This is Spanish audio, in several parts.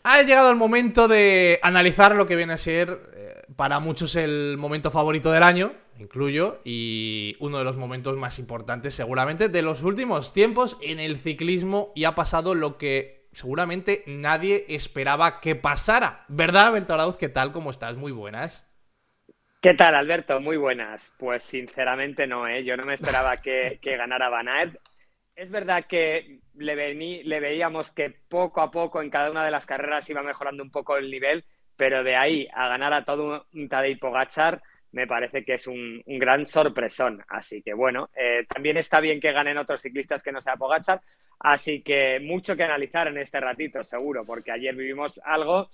Ha llegado el momento de analizar lo que viene a ser para muchos el momento favorito del año, incluyo, y uno de los momentos más importantes seguramente de los últimos tiempos en el ciclismo, y ha pasado lo que seguramente nadie esperaba que pasara. ¿Verdad, Beltraud? ¿Qué tal? ¿Cómo estás? Muy buenas. ¿Qué tal, Alberto? Muy buenas. Pues sinceramente no, ¿eh? Yo no me esperaba que ganara Van Aert. Es verdad que le veíamos que poco a poco en cada una de las carreras iba mejorando un poco el nivel, pero de ahí a ganar a todo un Tadej Pogačar me parece que es un gran sorpresón. Así que bueno, también está bien que ganen otros ciclistas que no sea Pogačar, así que mucho que analizar en este ratito, seguro, porque ayer vivimos algo.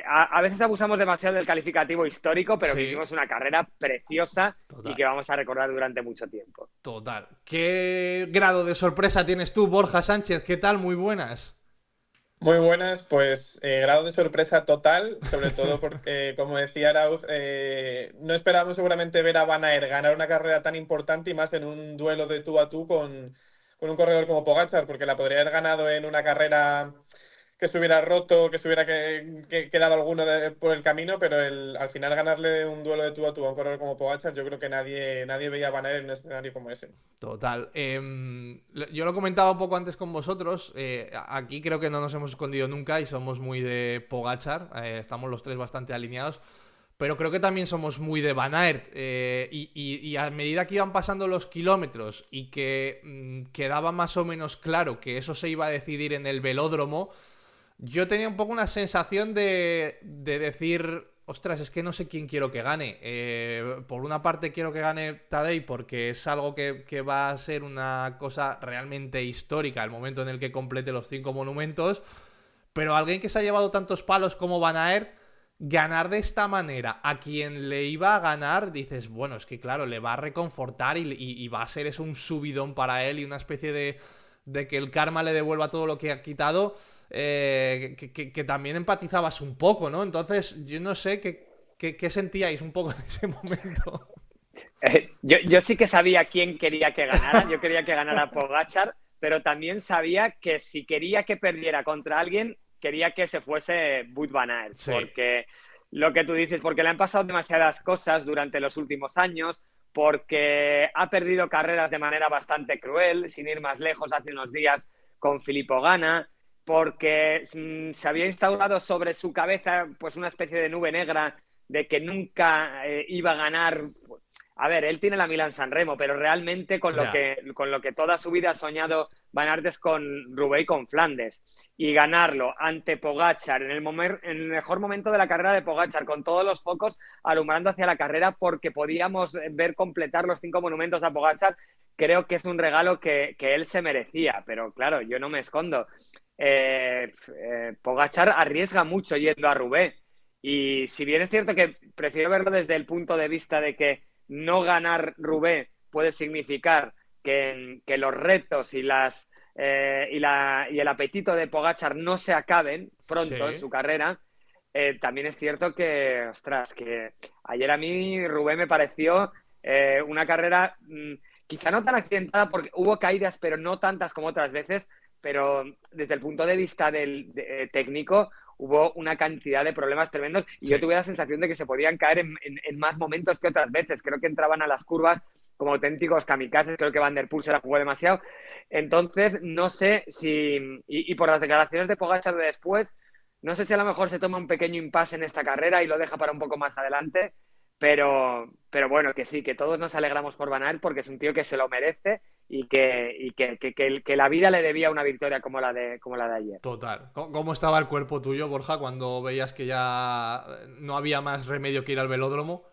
A veces abusamos demasiado del calificativo histórico, pero Sí, vivimos una carrera preciosa y total. que vamos a recordar durante mucho tiempo. Total. ¿Qué grado de sorpresa tienes tú, Borja Sánchez? ¿Qué tal? Muy buenas. Muy buenas, pues grado de sorpresa total, sobre todo porque, como decía Arauz, no esperábamos seguramente ver a Van Aert ganar una carrera tan importante y más en un duelo de tú a tú con un corredor como Pogačar, porque la podría haber ganado en una carrera que se hubiera roto, que se hubiera quedado alguno por el camino, pero al final ganarle un duelo de tú a tú a un corredor como Pogačar, yo creo que nadie veía a Van Aert en un escenario como ese. Total. Yo lo comentaba un poco antes con vosotros. Aquí creo que no nos hemos escondido nunca y somos muy de Pogachar. Estamos los tres bastante alineados. Pero creo que también somos muy de Van Aert. Y a medida que iban pasando los kilómetros y que quedaba más o menos claro que eso se iba a decidir en el velódromo, yo tenía un poco una sensación de decir, ostras, es que no sé quién quiero que gane. Por una parte quiero que gane Tadej porque es algo que va a ser una cosa realmente histórica, el momento en el que complete los 5 monumentos. Pero alguien que se ha llevado tantos palos como Van Aert, ganar de esta manera a quien le iba a ganar, dices, bueno, es que claro, le va a reconfortar y va a ser eso un subidón para él y una especie de que el karma le devuelva todo lo que ha quitado, que también empatizabas un poco, ¿no? Entonces, yo no sé qué sentíais un poco en ese momento. Yo sí que sabía quién quería que ganara. Yo quería que ganara Pogachar, pero también sabía que si quería que perdiera contra alguien, quería que se fuese Wout van Aert, Sí, porque lo que tú dices, porque le han pasado demasiadas cosas durante los últimos años, porque ha perdido carreras de manera bastante cruel, sin ir más lejos hace unos días con Filippo Ganna, porque se había instaurado sobre su cabeza pues una especie de nube negra de que nunca iba a ganar. A ver, él tiene la Milan San Remo, pero realmente ya. con lo que toda su vida ha soñado Van Aert es con Roubaix y con Flandes. Y ganarlo ante Pogachar en el mejor momento de la carrera de Pogachar, con todos los focos alumbrando hacia la carrera porque podíamos ver completar los 5 monumentos a Pogachar, creo que es un regalo que él se merecía. Pero claro, yo no me escondo. Pogachar arriesga mucho yendo a Roubaix. Y si bien es cierto que prefiero verlo desde el punto de vista de que no ganar Roubaix puede significar que los retos y el apetito de Pogachar no se acaben pronto en Sí. su carrera. También es cierto que, ostras, que ayer a mí Roubaix me pareció una carrera quizá no tan accidentada porque hubo caídas, pero no tantas como otras veces, pero desde el punto de vista técnico hubo una cantidad de problemas tremendos y yo Sí. tuve la sensación de que se podían caer en más momentos que otras veces. Creo que entraban a las curvas como auténticos kamikazes, creo que Van Der Poel se la jugó demasiado. Entonces, no sé si, y por las declaraciones de Pogacar de después, no sé si a lo mejor se toma un pequeño impasse en esta carrera y lo deja para un poco más adelante, pero bueno, que sí, que todos nos alegramos por Van Aert porque es un tío que se lo merece y que la vida le debía una victoria como la de ayer. Total. ¿Cómo estaba el cuerpo tuyo, Borja, cuando veías que ya no había más remedio que ir al velódromo?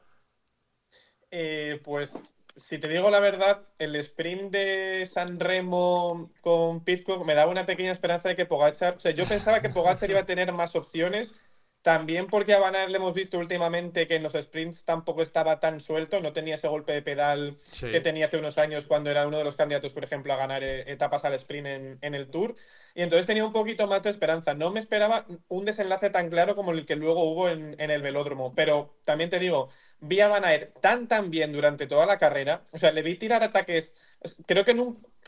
Pues si te digo la verdad, el sprint de San Remo con Pidcock me daba una pequeña esperanza de que Pogačar, o sea, yo pensaba que Pogačar iba a tener más opciones, también porque a Van Aert le hemos visto últimamente que en los sprints tampoco estaba tan suelto, no tenía ese golpe de pedal que Sí. tenía hace unos años cuando era uno de los candidatos, por ejemplo, a ganar etapas al sprint en el Tour, y entonces tenía un poquito más de esperanza. No me esperaba un desenlace tan claro como el que luego hubo en el velódromo, pero también te digo, vi a Van Aert tan bien durante toda la carrera. O sea, le vi tirar ataques. Creo que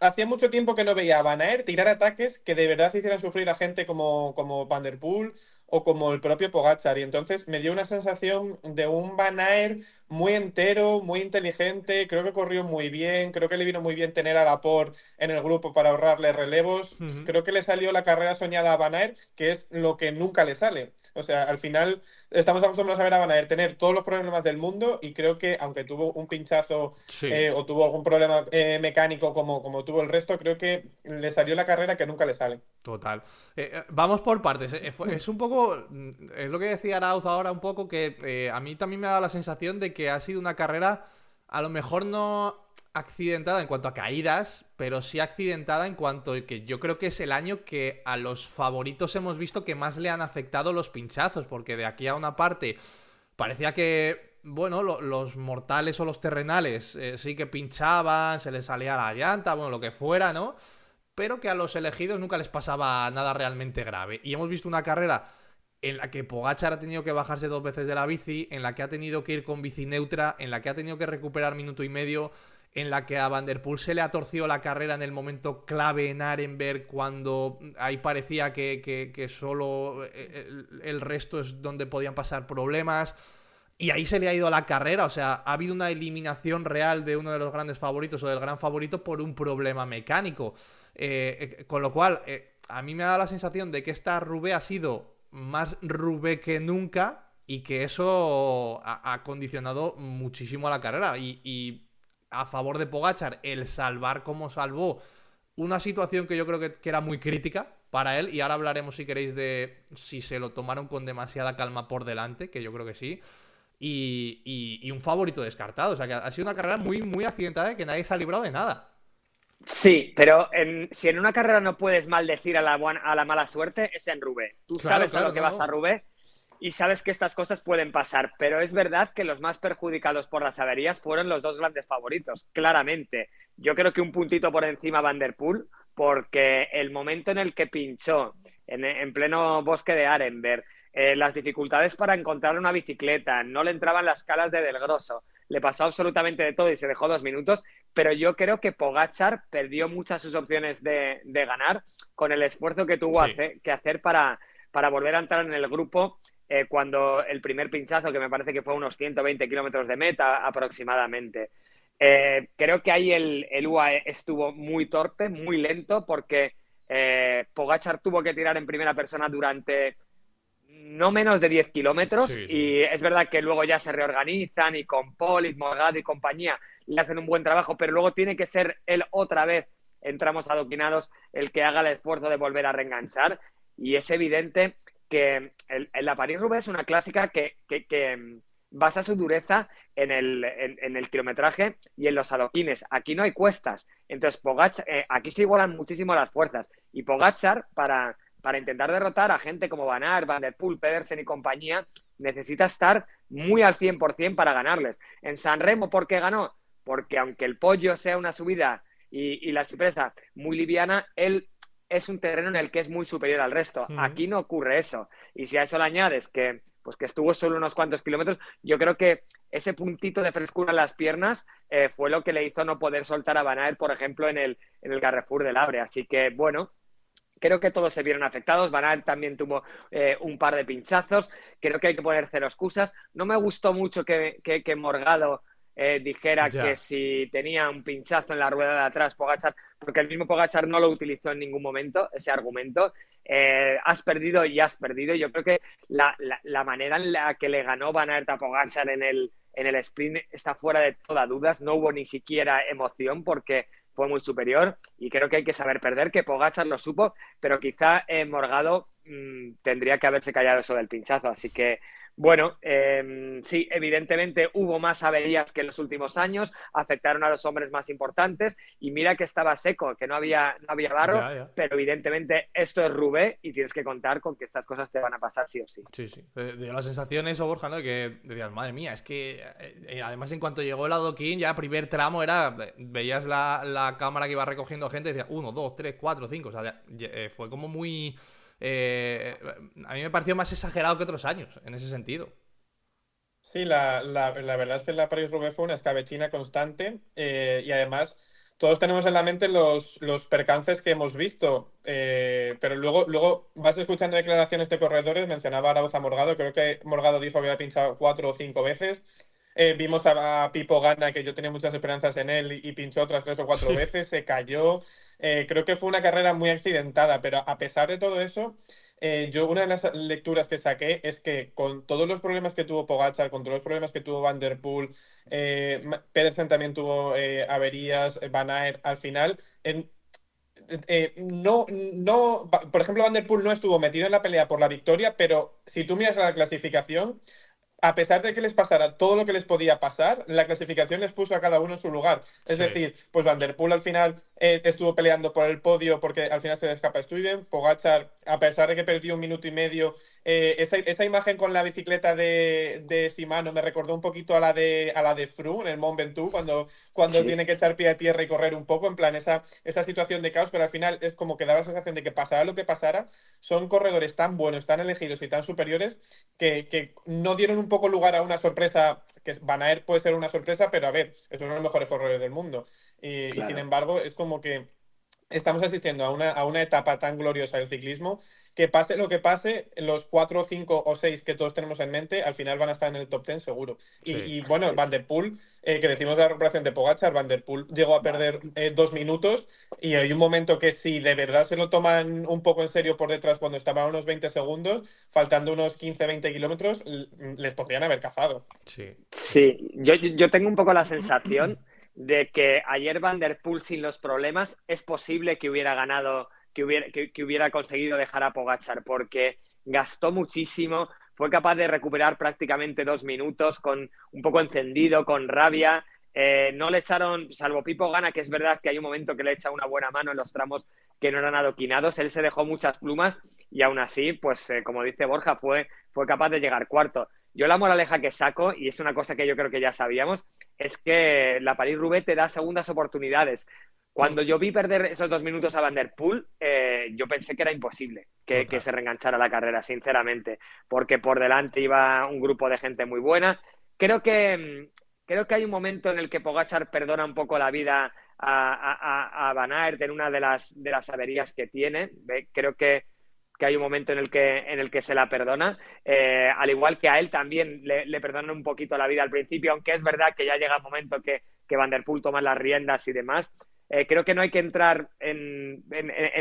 hacía mucho tiempo que no veía a Van Aert tirar ataques que de verdad hicieran sufrir a gente como Van der Poel o como el propio Pogačar. Y entonces me dio una sensación de un Van Aert muy entero, muy inteligente. Creo que corrió muy bien. Creo que le vino muy bien tener a Laporte en el grupo para ahorrarle relevos. Ujú. Creo que le salió la carrera soñada a Van Aert, que es lo que nunca le sale. O sea, al final estamos acostumbrados a ver a Van Aert tener todos los problemas del mundo y creo que aunque tuvo un pinchazo Sí. o tuvo algún problema mecánico como tuvo el resto, creo que le salió la carrera que nunca le sale. Total. Vamos por partes. Es un poco. Es lo que decía Arauz ahora, un poco que a mí también me ha dado la sensación de que ha sido una carrera, a lo mejor no accidentada en cuanto a caídas, pero sí accidentada en cuanto a que yo creo que es el año que a los favoritos hemos visto que más le han afectado los pinchazos, porque de aquí a una parte parecía que, bueno, los mortales o los terrenales sí que pinchaban, se les salía la llanta, bueno, lo que fuera, ¿no? Pero que a los elegidos nunca les pasaba nada realmente grave. Y hemos visto una carrera en la que Pogačar ha tenido que bajarse 2 veces de la bici, en la que ha tenido que ir con bici neutra, en la que ha tenido que recuperar minuto y medio, en la que a Van der Poel se le ha torcido la carrera en el momento clave en Arenberg, cuando ahí parecía que solo el resto es donde podían pasar problemas. Y ahí se le ha ido la carrera, o sea, ha habido una eliminación real de uno de los grandes favoritos o del gran favorito por un problema mecánico. Con lo cual, a mí me ha dado la sensación de que esta Roubaix ha sido más Roubaix que nunca y que eso ha condicionado muchísimo a la carrera. Y a favor de Pogačar, el salvar como salvó una situación que yo creo que era muy crítica para él, y ahora hablaremos, si queréis, de si se lo tomaron con demasiada calma por delante, que yo creo que sí. Y un favorito descartado. O sea, que ha sido una carrera muy, muy accidentada y que nadie se ha librado de nada. Sí, pero si en una carrera no puedes maldecir a la mala suerte, es en Roubaix. Tú Claro, sabes a claro, lo que no, vas a no. Roubaix y sabes que estas cosas pueden pasar, pero es verdad que los más perjudicados por las averías fueron los dos grandes favoritos, claramente. Yo creo que un puntito por encima Van der Poel, porque el momento en el que pinchó en pleno bosque de Arenberg, las dificultades para encontrar una bicicleta, no le entraban las calas de Del Grosso, le pasó absolutamente de todo y se dejó 2 minutos, pero yo creo que Pogačar perdió muchas sus opciones de ganar con el esfuerzo que tuvo Sí. que hacer para volver a entrar en el grupo cuando el primer pinchazo, que me parece que fue unos 120 kilómetros de meta aproximadamente. Creo que ahí el UAE estuvo muy torpe, muy lento, porque Pogačar tuvo que tirar en primera persona durante no menos de 10 kilómetros Sí, sí. y es verdad que luego ya se reorganizan y con Polit, Morgado y compañía le hacen un buen trabajo, pero luego tiene que ser él otra vez en tramos adoquinados el que haga el esfuerzo de volver a reenganchar y es evidente que la París-Roubaix es una clásica que basa su dureza en el kilometraje y en los adoquines. Aquí no hay cuestas, entonces aquí se igualan muchísimo las fuerzas y Pogačar para intentar derrotar a gente como Van Aert, Van der Poel, Pedersen y compañía, necesita estar muy al 100% para ganarles. En San Remo, ¿por qué ganó? Porque aunque el pollo sea una subida y la cipresa muy liviana, él es un terreno en el que es muy superior al resto. Mm. Aquí no ocurre eso. Y si a eso le añades pues que estuvo solo unos cuantos kilómetros, yo creo que ese puntito de frescura en las piernas fue lo que le hizo no poder soltar a Van Aert, por ejemplo, en el Carrefour del Abre. Así que, bueno, creo que todos se vieron afectados. Van Aert también tuvo un par de pinchazos. Creo que hay que poner cero excusas. No me gustó mucho que Morgado dijera que Ya. si tenía un pinchazo en la rueda de atrás, Pogačar, porque el mismo Pogačar no lo utilizó en ningún momento, ese argumento. Has perdido y has perdido. Yo creo que la manera en la que le ganó Van Aert a Pogačar en el sprint está fuera de toda dudas. No hubo ni siquiera emoción porque fue muy superior y creo que hay que saber perder, que Pogačar lo supo, pero quizá Morgado tendría que haberse callado eso del pinchazo. Así que, bueno, sí, evidentemente hubo más averías que en los últimos años, afectaron a los hombres más importantes y mira que estaba seco, que no había barro, Ya, ya. pero evidentemente esto es Roubaix y tienes que contar con que estas cosas te van a pasar sí o sí. Sí, sí. Dio la sensación eso, Borja, ¿no? Que decías, madre mía, es que además en cuanto llegó el adoquín, ya primer tramo era, veías la cámara que iba recogiendo gente y decía 1, 2, 3, 4, 5. O sea, fue como muy... a mí me pareció más exagerado que otros años, en ese sentido. Sí, la verdad es que la París-Roubaix fue una escabechina constante y además todos tenemos en la mente los percances que hemos visto, pero luego vas escuchando declaraciones de corredores, mencionaba Arauz a Morgado, creo que Morgado dijo que había pinchado 4 o 5 veces. Vimos a Pipo Gana, que yo tenía muchas esperanzas en él, y pinchó otras 3 o 4 Sí, veces, se cayó. Creo que fue una carrera muy accidentada, pero a pesar de todo eso, yo una de las lecturas que saqué es que con todos los problemas que tuvo Pogačar, con todos los problemas que tuvo Van der Poel, Pedersen también tuvo averías, Van Aert, al final, por ejemplo, Van der Poel no estuvo metido en la pelea por la victoria, pero si tú miras la clasificación, a pesar de que les pasara todo lo que les podía pasar, la clasificación les puso a cada uno en su lugar. Es sí, decir, pues Van der Poel al final estuvo peleando por el podio porque al final se le escapa Stuyven. Pogačar, a pesar de que perdió 1 minuto y medio, esa imagen con la bicicleta de Shimano me recordó un poquito a la de Froome en el Mont Ventoux, cuando Sí, tiene que echar pie a tierra y correr un poco, en plan esa situación de caos, pero al final es como que da la sensación de que pasara lo que pasara, son corredores tan buenos, tan elegidos y tan superiores que no dieron un poco lugar a una sorpresa, que Van Aert puede ser una sorpresa, pero a ver, es uno de los mejores corredores del mundo. Y sin claro. embargo, es como que estamos asistiendo a una etapa tan gloriosa del ciclismo que pase lo que pase, los 4, 5 o 6 que todos tenemos en mente, al final van a estar en el top 10 seguro. Y, sí. y bueno, Van der Poel, que decimos la recuperación de Pogačar, Van der Poel llegó a Vale. perder 2 minutos y hay un momento que si de verdad se lo toman un poco en serio por detrás cuando estaban a unos 20 segundos, faltando unos 15, 20 kilómetros, les podrían haber cazado. Sí. Sí, yo tengo un poco la sensación de que ayer Van der Poel sin los problemas es posible que hubiera ganado, que hubiera conseguido dejar a Pogačar, porque gastó muchísimo, fue capaz de recuperar prácticamente 2 minutos con un poco encendido, con rabia. No le echaron, salvo Pipo Gana, que es verdad que hay un momento que le echa una buena mano en los tramos que no eran adoquinados, él se dejó muchas plumas y aún así, pues como dice Borja, fue capaz de llegar cuarto. Yo la moraleja que saco, y es una cosa que yo creo que ya sabíamos, es que la París-Roubaix te da segundas oportunidades. Mm. Cuando yo vi perder esos 2 minutos a Van der Poel, yo pensé que era imposible que Total. se reenganchara la carrera, sinceramente, porque por delante iba un grupo de gente muy buena. Creo que, creo que hay un momento en el que Pogačar perdona un poco la vida a Van Aert en una de las averías que tiene. Creo que hay un momento en el que se la perdona, al igual que a él también le perdonan un poquito la vida al principio, aunque es verdad que ya llega el momento que Van der Poel toma las riendas y demás. Creo que no hay que entrar en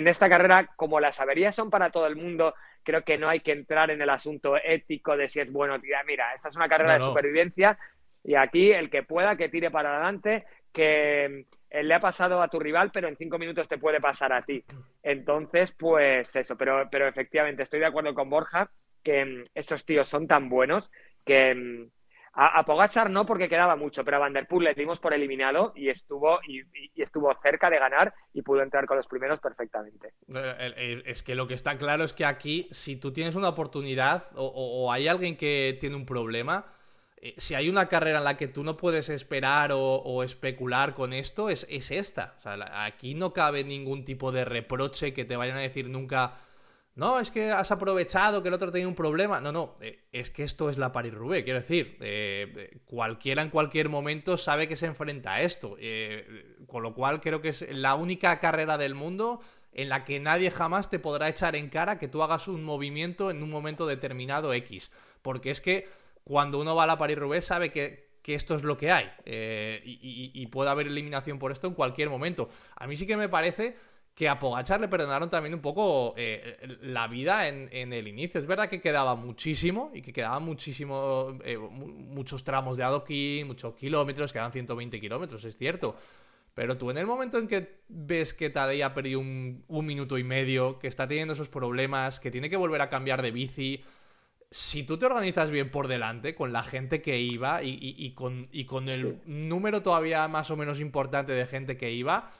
esta carrera, como las averías son para todo el mundo, creo que no hay que entrar en el asunto ético de si es bueno tirar. Mira, esta es una carrera No, de no. supervivencia y aquí el que pueda que tire para adelante, que le ha pasado a tu rival, pero en 5 minutos te puede pasar a ti. Entonces, pues eso, pero efectivamente estoy de acuerdo con Borja que estos tíos son tan buenos que a Pogačar no porque quedaba mucho, pero a Van der Poel le dimos por eliminado y estuvo cerca de ganar y pudo entrar con los primeros perfectamente. Es que lo que está claro es que aquí, si tú tienes una oportunidad o hay alguien que tiene un problema, si hay una carrera en la que tú no puedes esperar o especular con esto, es esta. O sea, aquí no cabe ningún tipo de reproche que te vayan a decir nunca. No, es que has aprovechado que el otro tenía un problema. No, no, es que esto es la París-Roubaix. Quiero decir, cualquiera en cualquier momento sabe que se enfrenta a esto. Con lo cual creo que es la única carrera del mundo en la que nadie jamás te podrá echar en cara que tú hagas un movimiento en un momento determinado X. Porque es que cuando uno va a la París-Roubaix sabe que esto es lo que hay. Y puede haber eliminación por esto en cualquier momento. A mí sí que me parece que a Pogačar le perdonaron también un poco la vida en el inicio. Es verdad que quedaba muchísimo y que quedaban muchos tramos de adoquín, muchos kilómetros, quedan 120 kilómetros, es cierto. Pero tú en el momento en que ves que Tadej ha perdido un minuto y medio, que está teniendo esos problemas, que tiene que volver a cambiar de bici, si tú te organizas bien por delante con la gente que iba y con el Sí. número todavía más o menos importante de gente que iba,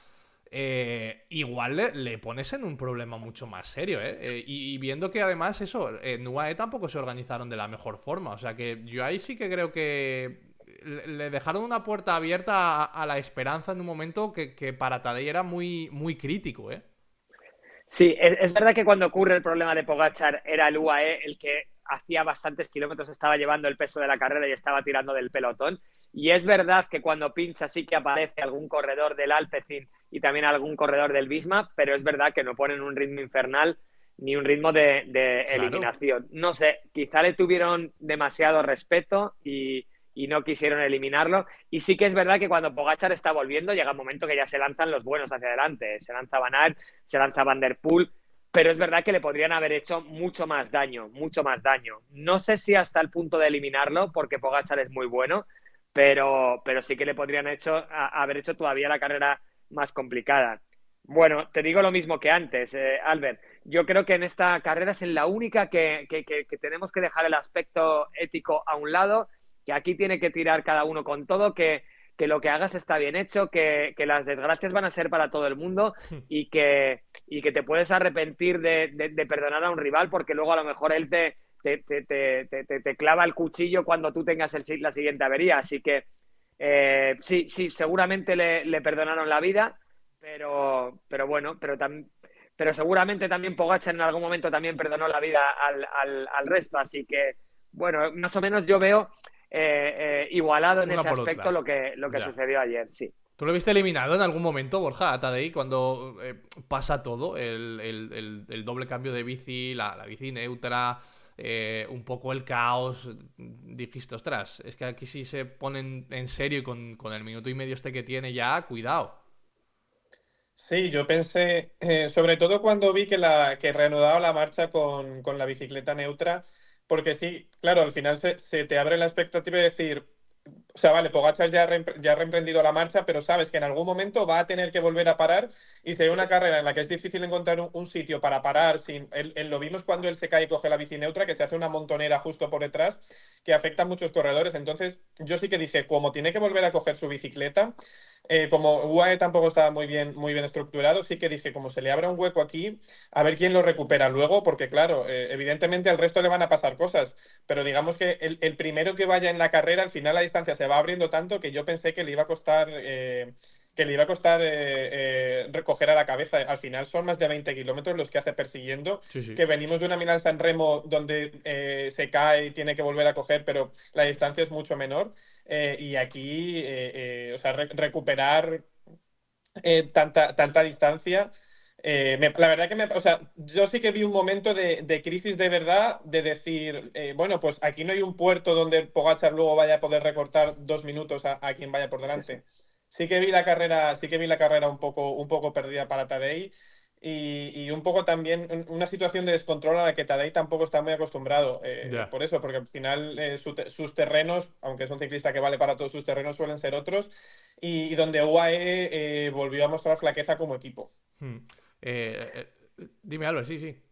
igual le pones en un problema mucho más serio, ¿eh? Y viendo que además eso, en UAE tampoco se organizaron de la mejor forma. O sea que yo ahí sí que creo que le dejaron una puerta abierta a la esperanza en un momento que para Tadej era muy, muy crítico, ¿eh? Sí, es verdad que cuando ocurre el problema de Pogačar era el UAE el que hacía bastantes kilómetros, estaba llevando el peso de la carrera y estaba tirando del pelotón. Y es verdad que cuando pincha sí que aparece algún corredor del Alpecin y también algún corredor del Visma, pero es verdad que no ponen un ritmo infernal ni un ritmo de Claro. eliminación. No sé, quizá le tuvieron demasiado respeto y no quisieron eliminarlo. Y sí que es verdad que cuando Pogačar está volviendo, llega un momento que ya se lanzan los buenos hacia adelante. Se lanza Van Aert, se lanza Van der Poel, pero es verdad que le podrían haber hecho mucho más daño, mucho más daño. No sé si hasta el punto de eliminarlo, porque Pogačar es muy bueno, pero sí que le podrían haber hecho todavía la carrera más complicada. Bueno, te digo lo mismo que antes, Albert. Yo creo que en esta carrera es en la única que tenemos que dejar el aspecto ético a un lado, que aquí tiene que tirar cada uno con todo, que lo que hagas está bien hecho, que las desgracias van a ser para todo el mundo y que te puedes arrepentir de perdonar a un rival porque luego a lo mejor él te clava el cuchillo cuando tú tengas la siguiente avería. Así que sí, seguramente le perdonaron la vida, pero bueno, pero seguramente también Pogačar en algún momento también perdonó la vida al resto. Así que, bueno, más o menos yo veo igualado en Una ese por aspecto otra. lo que Ya. sucedió ayer, sí. ¿Tú lo viste eliminado en algún momento, Borja, a Tadej, cuando pasa todo? El doble cambio de bici, la bici neutra, un poco el caos. Dijiste, ostras, es que aquí sí se ponen en serio y con el minuto y medio este que tiene ya, cuidado. Sí, yo pensé, sobre todo cuando vi que reanudaba la marcha con la bicicleta neutra, porque sí, claro, al final se te abre la expectativa de decir, o sea, vale, Pogačar ya ha reemprendido la marcha, pero sabes que en algún momento va a tener que volver a parar y si hay una carrera en la que es difícil encontrar un sitio para parar, lo vimos cuando él se cae y coge la bici neutra, que se hace una montonera justo por detrás, que afecta a muchos corredores. Entonces, yo sí que dije, como tiene que volver a coger su bicicleta, como UAE tampoco estaba muy bien estructurado, sí que dije, como se le abra un hueco aquí, a ver quién lo recupera luego, porque claro, evidentemente al resto le van a pasar cosas, pero digamos que el primero que vaya en la carrera, al final la distancia se va abriendo tanto que yo pensé que le iba a costar... recoger a la cabeza. Al final son más de 20 kilómetros los que hace persiguiendo, Sí, sí. que venimos de una Milán-San Remo donde se cae y tiene que volver a coger, pero la distancia es mucho menor. Y aquí, o sea, recuperar tanta distancia. La verdad que o sea, yo sí que vi un momento de crisis de verdad, de decir, bueno, pues aquí no hay un puerto donde Pogačar luego vaya a poder recortar 2 minutos a quien vaya por delante. Sí que vi la carrera un poco perdida para Tadej y un poco también una situación de descontrol a la que Tadej tampoco está muy acostumbrado. Ya. Por eso, porque al final sus terrenos, aunque es un ciclista que vale para todos sus terrenos, suelen ser otros y donde UAE volvió a mostrar flaqueza como equipo. Hmm. Dime, Albert, sí, sí.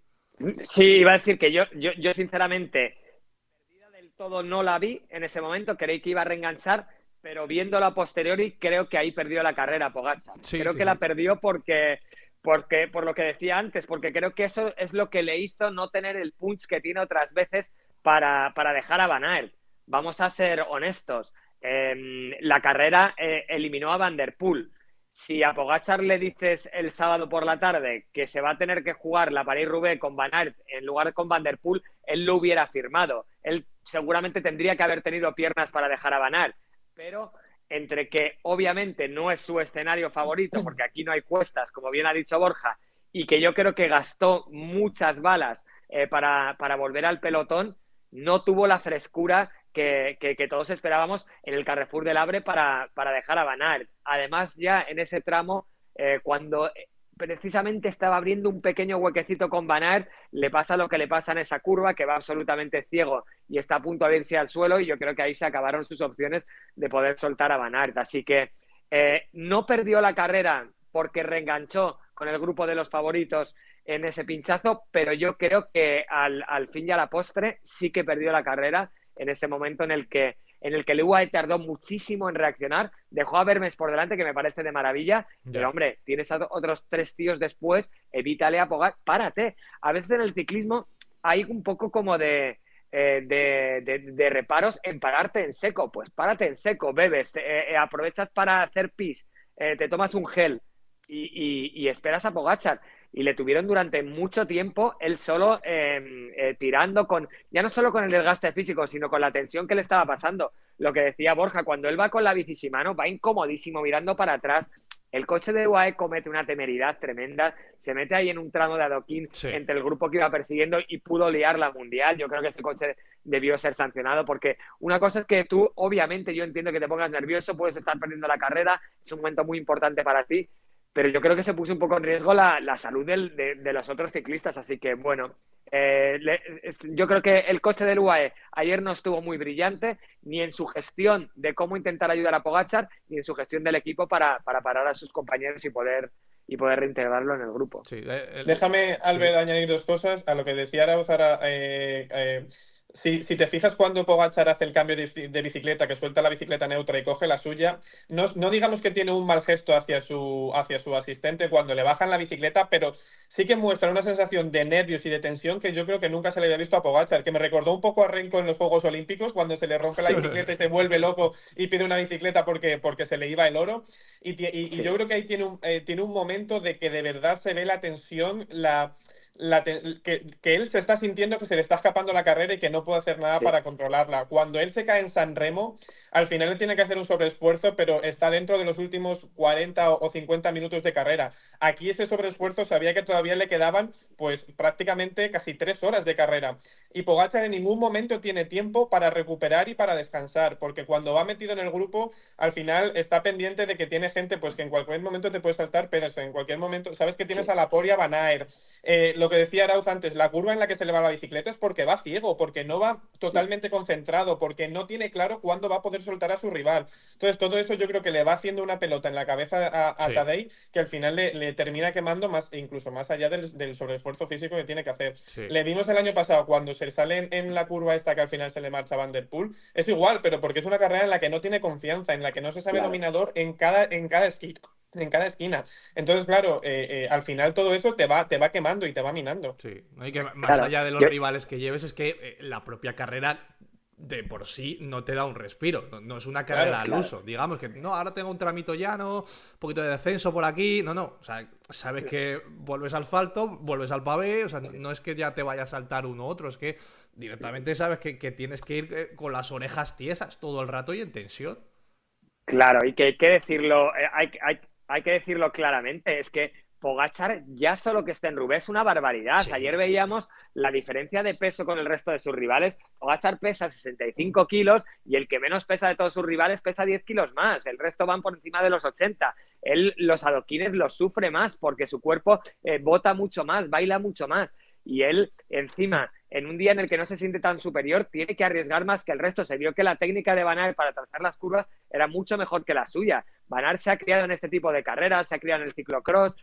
Sí, iba a decir que yo sinceramente perdida del todo no la vi en ese momento, creí que iba a reenganchar, pero viéndolo a posteriori creo que ahí perdió la carrera Pogačar. Sí, Creo sí, que la sí. perdió por lo que decía antes, porque creo que eso es lo que le hizo no tener el punch que tiene otras veces para dejar a Van Aert. Vamos a ser honestos. La carrera eliminó a Van der Poel. Si a Pogačar le dices el sábado por la tarde que se va a tener que jugar la París-Roubaix con Van Aert en lugar con Van der Poel, él lo hubiera firmado. Él seguramente tendría que haber tenido piernas para dejar a Van Aert, pero entre que obviamente no es su escenario favorito, porque aquí no hay cuestas, como bien ha dicho Borja, y que yo creo que gastó muchas balas para volver al pelotón, no tuvo la frescura que todos esperábamos en el Carrefour del Abre para dejar a Van Aert. Además, ya en ese tramo, cuando precisamente estaba abriendo un pequeño huequecito con Van Aert, le pasa lo que le pasa en esa curva, que va absolutamente ciego y está a punto de irse al suelo, y yo creo que ahí se acabaron sus opciones de poder soltar a Van Aert. Así que no perdió la carrera porque reenganchó con el grupo de los favoritos en ese pinchazo, pero yo creo que al fin y a la postre sí que perdió la carrera en ese momento en el que el UAE tardó muchísimo en reaccionar, dejó a Vermes por delante, que me parece de maravilla, pero Ya. hombre, tienes a otros 3 tíos después, evítale a Pogačar, párate. A veces en el ciclismo hay un poco como de reparos en pararte en seco, pues párate en seco, bebes, aprovechas para hacer pis, te tomas un gel y esperas a Pogačar. Y le tuvieron durante mucho tiempo él solo tirando ya no solo con el desgaste físico, sino con la tensión que le estaba pasando. lo que decía Borja, cuando él va con la bici Shimano, va incomodísimo mirando para atrás. El coche de UAE comete una temeridad tremenda, se mete ahí en un tramo de adoquín entre el grupo que iba persiguiendo y pudo liar la mundial. Yo creo que ese coche debió ser sancionado porque una cosa es que tú, obviamente, yo entiendo que te pongas nervioso, puedes estar perdiendo la carrera, es un momento muy importante para ti, pero yo creo que se puso un poco en riesgo la salud de los otros ciclistas, así que bueno, yo creo que el coche del UAE ayer no estuvo muy brillante, ni en su gestión de cómo intentar ayudar a Pogačar, ni en su gestión del equipo para parar a sus compañeros y poder reintegrarlo en el grupo. Sí, Déjame, Albert, añadir dos cosas a lo que decía Arauz ahora. Si te fijas cuando Pogačar hace el cambio de bicicleta, que suelta la bicicleta neutra y coge la suya, no digamos que tiene un mal gesto hacia su asistente cuando le bajan la bicicleta, pero sí que muestra una sensación de nervios y de tensión que yo creo que nunca se le había visto a Pogačar, que me recordó un poco a Renko en los Juegos Olímpicos, cuando se le rompe la bicicleta y se vuelve loco y pide una bicicleta porque se le iba el oro. Y yo creo que ahí tiene un momento de que de verdad se ve la tensión, que él se está sintiendo que se le está escapando la carrera y que no puede hacer nada para controlarla. Cuando él se cae en San Remo, al final él tiene que hacer un sobreesfuerzo, pero está dentro de los últimos 40 o 50 minutos de carrera. Aquí ese sobreesfuerzo sabía que todavía le quedaban pues prácticamente casi 3 horas de carrera. Y Pogačar en ningún momento tiene tiempo para recuperar y para descansar, porque cuando va metido en el grupo, al final está pendiente de que tiene gente pues que en cualquier momento te puede saltar Pedersen, en cualquier momento, sabes que tienes a la Poria Van Aert. Lo que decía Arauz antes, la curva en la que se le va la bicicleta es porque va ciego, porque no va totalmente concentrado, porque no tiene claro cuándo va a poder soltar a su rival. Entonces, todo eso yo creo que le va haciendo una pelota en la cabeza a Tadej, que al final le termina quemando más, incluso más allá del sobreesfuerzo físico que tiene que hacer. Le vimos el año pasado cuando se sale en la curva esta que al final se le marcha Van der Poel. Es igual, pero porque es una carrera en la que no tiene confianza, en la que no se sabe dominador en cada esquina. Entonces, claro, al final todo eso te va quemando y te va minando. Sí, ¿no? Y que más allá de los rivales que lleves, es que la propia carrera de por sí no te da un respiro. No es una carrera al uso. Digamos que no, ahora tengo un tramito llano, un poquito de descenso por aquí. No. O sea, sabes que vuelves al asfalto, vuelves al pavé. O sea, no es que ya te vaya a saltar uno u otro, es que directamente sabes que tienes que ir con las orejas tiesas todo el rato y en tensión. Claro, y que hay que decirlo, hay que decirlo claramente, es que Pogačar ya solo que esté en Roubaix es una barbaridad. Sí, ayer veíamos la diferencia de peso con el resto de sus rivales. Pogačar pesa 65 kilos y el que menos pesa de todos sus rivales pesa 10 kilos más. El resto van por encima de los 80. Él los adoquines los sufre más porque su cuerpo bota mucho más, baila mucho más. Y él, encima, en un día en el que no se siente tan superior, tiene que arriesgar más que el resto. Se vio que la técnica de Van Aert para trazar las curvas era mucho mejor que la suya. Van Aert se ha criado en este tipo de carreras, se ha criado en el ciclocross.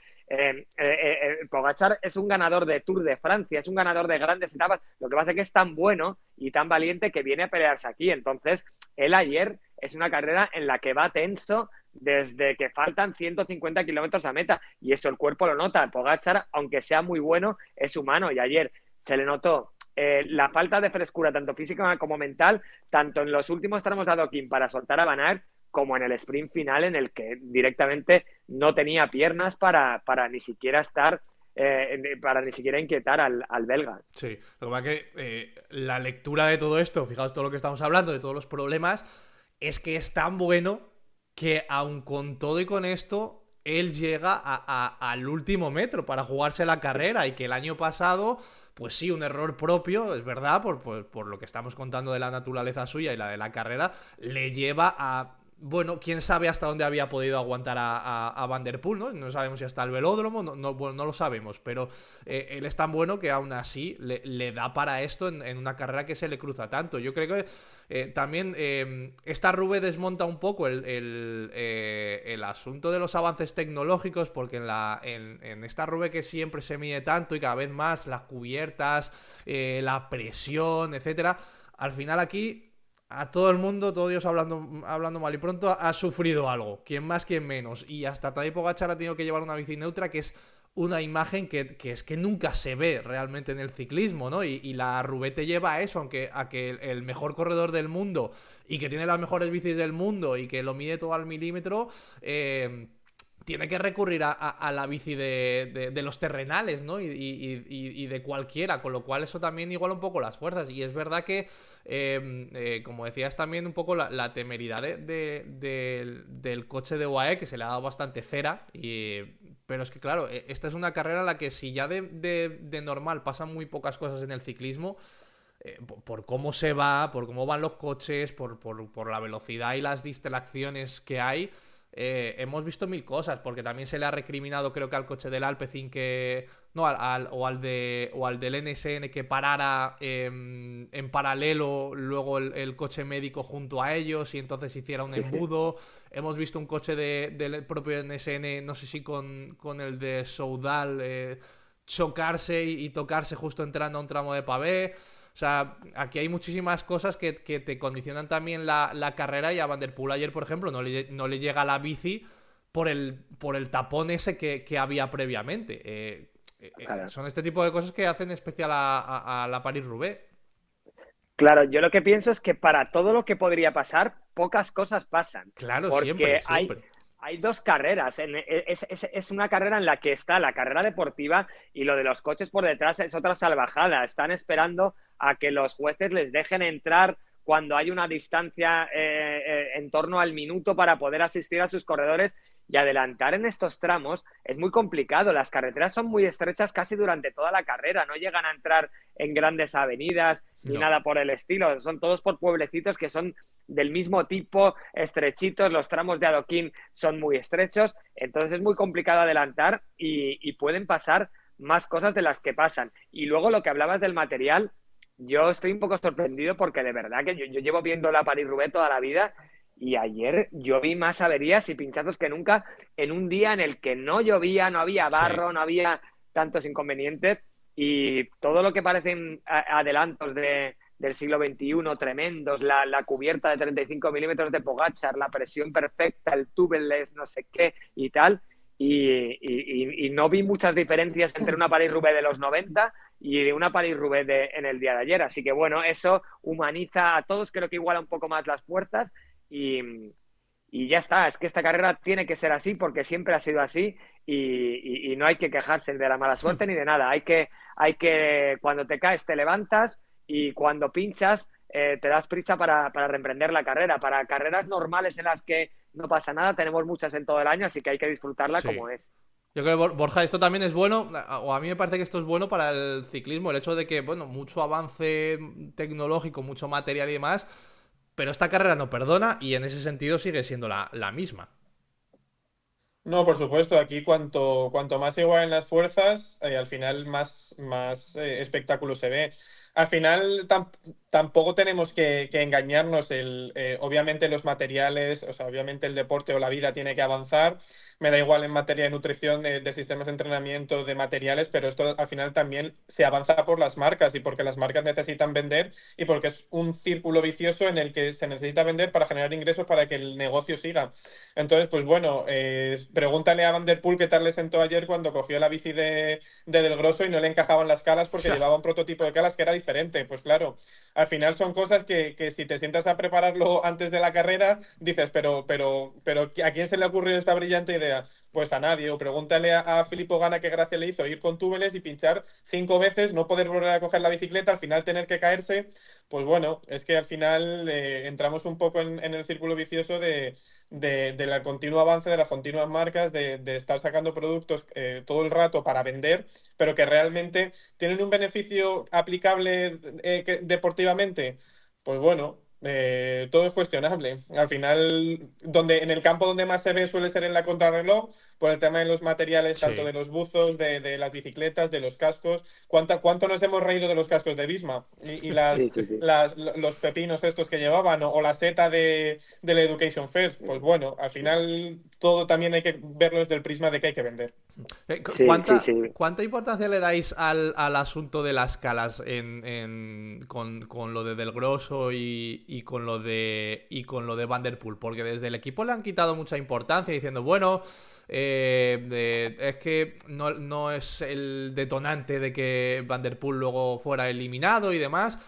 Pogačar es un ganador de Tour de Francia, es un ganador de grandes etapas. Lo que pasa es que es tan bueno y tan valiente que viene a pelearse aquí. Entonces, él ayer es una carrera en la que va tenso desde que faltan 150 kilómetros a meta, y eso el cuerpo lo nota. Pogačar, aunque sea muy bueno, es humano, y ayer se le notó la falta de frescura, tanto física como mental, tanto en los últimos tramos de adoquín para soltar a Van Aert, como en el sprint final, en el que directamente no tenía piernas para ni siquiera estar para ni siquiera inquietar al belga. Sí, lo que pasa es que la lectura de todo esto, fijaos todo lo que estamos hablando, de todos los problemas, es que es tan bueno que aun con todo y con esto, él llega al último metro para jugarse la carrera, y que el año pasado, pues sí, un error propio, es verdad, por lo que estamos contando de la naturaleza suya y la de la carrera, le lleva a... Bueno, quién sabe hasta dónde había podido aguantar a Van der Poel, ¿no? No sabemos si hasta el velódromo, no lo sabemos, pero él es tan bueno que aún así le da para esto en una carrera que se le cruza tanto. Yo creo que también esta Roubaix desmonta un poco el asunto de los avances tecnológicos, porque en esta Roubaix que siempre se mide tanto y cada vez más las cubiertas, la presión, etcétera, al final aquí... A todo el mundo, todo Dios hablando mal y pronto, ha sufrido algo. Quien más, quien menos. Y hasta Tadej Pogačar ha tenido que llevar una bici neutra, que es una imagen que es que nunca se ve realmente en el ciclismo, ¿no? Y la Roubaix te lleva a eso, a que el mejor corredor del mundo y que tiene las mejores bicis del mundo y que lo mide todo al milímetro, tiene que recurrir a la bici de los terrenales, ¿no? Y de cualquiera, con lo cual eso también iguala un poco las fuerzas. Y es verdad que, como decías también, un poco la temeridad del coche de UAE, que se le ha dado bastante cera. Pero es que, claro, esta es una carrera en la que si ya de normal pasan muy pocas cosas en el ciclismo, por cómo se va, por cómo van los coches, por la velocidad y las distracciones que hay, hemos visto mil cosas, porque también se le ha recriminado, creo que al coche del Alpecin que... No, o al del NSN que parara en paralelo luego el coche médico junto a ellos y entonces hiciera un embudo. Hemos visto un coche del propio NSN, no sé si con el de Soudal, chocarse y tocarse justo entrando a un tramo de pavé. O sea, aquí hay muchísimas cosas que te condicionan también la carrera, y a Van der Poel ayer, por ejemplo, no le llega la bici por el tapón ese que había previamente. Claro. Son este tipo de cosas que hacen especial a la París-Roubaix. Claro, yo lo que pienso es que para todo lo que podría pasar, pocas cosas pasan. Claro, porque siempre. Hay dos carreras. Es una carrera en la que está la carrera deportiva y lo de los coches por detrás es otra salvajada. Están esperando a que los jueces les dejen entrar cuando hay una distancia en torno al minuto para poder asistir a sus corredores, y adelantar en estos tramos es muy complicado. Las carreteras son muy estrechas casi durante toda la carrera, no llegan a entrar en grandes avenidas ni nada por el estilo, son todos por pueblecitos que son del mismo tipo, estrechitos, los tramos de adoquín son muy estrechos, entonces es muy complicado adelantar y pueden pasar más cosas de las que pasan. Y luego lo que hablabas del material, yo estoy un poco sorprendido porque de verdad que yo llevo viendo la París-Roubaix toda la vida y ayer yo vi más averías y pinchazos que nunca en un día en el que no llovía, no había barro, no había tantos inconvenientes, y todo lo que parecen adelantos del siglo XXI tremendos, la cubierta de 35 milímetros de Pogačar, la presión perfecta, el tubeless, no sé qué y tal. Y no vi muchas diferencias entre una París-Roubaix de los 90 y una París-Roubaix en el día de ayer. Así que bueno, eso humaniza a todos, creo que iguala un poco más las fuerzas y ya está. Es que esta carrera tiene que ser así porque siempre ha sido así y no hay que quejarse de la mala suerte ni de nada. Hay que cuando te caes te levantas y cuando pinchas te das prisa para reemprender la carrera. Para carreras normales en las que no pasa nada, tenemos muchas en todo el año, así que hay que disfrutarla como es. Yo creo, Borja, esto también es bueno, o a mí me parece que esto es bueno para el ciclismo, el hecho de que, bueno, mucho avance tecnológico, mucho material y demás, pero esta carrera no perdona y en ese sentido sigue siendo la misma. No, por supuesto, aquí cuanto más se igualen las fuerzas, al final más espectáculo se ve. Al final tampoco tenemos que engañarnos. Obviamente los materiales, o sea, obviamente el deporte o la vida tiene que avanzar. Me da igual en materia de nutrición, de sistemas de entrenamiento, de materiales, pero esto al final también se avanza por las marcas y porque las marcas necesitan vender y porque es un círculo vicioso en el que se necesita vender para generar ingresos para que el negocio siga. Entonces, pues bueno, pregúntale a Van der Poel qué tal le sentó ayer cuando cogió la bici de Del Grosso y no le encajaban las calas porque llevaba un prototipo de calas que era diferente. Pues claro, al final son cosas que si te sientas a prepararlo antes de la carrera, dices, pero ¿a quién se le ocurrió esta brillante idea? Pues a nadie. O pregúntale a Filippo Ganna qué gracia le hizo ir con túbeles y pinchar 5 veces, no poder volver a coger la bicicleta, al final tener que caerse. Pues bueno, es que al final entramos un poco en el círculo vicioso del continuo avance de las continuas marcas, de estar sacando productos todo el rato para vender, pero que realmente tienen un beneficio aplicable deportivamente. Pues bueno, todo es cuestionable. Al final, en el campo donde más se ve suele ser en la contrarreloj, por el tema de los materiales, tanto de los buzos, de las bicicletas, de los cascos. ¿Cuánto nos hemos reído de los cascos de Visma? Y los pepinos estos que llevaban, o la seta de la Education First. Pues bueno, al final todo también hay que verlo desde el prisma de que hay que vender. ¿Cuánta importancia le dais al asunto de las calas con lo de Del Grosso y con lo de Van der Poel? Porque desde el equipo le han quitado mucha importancia diciendo, bueno, es que no es el detonante de que Van der Poel luego fuera eliminado y demás.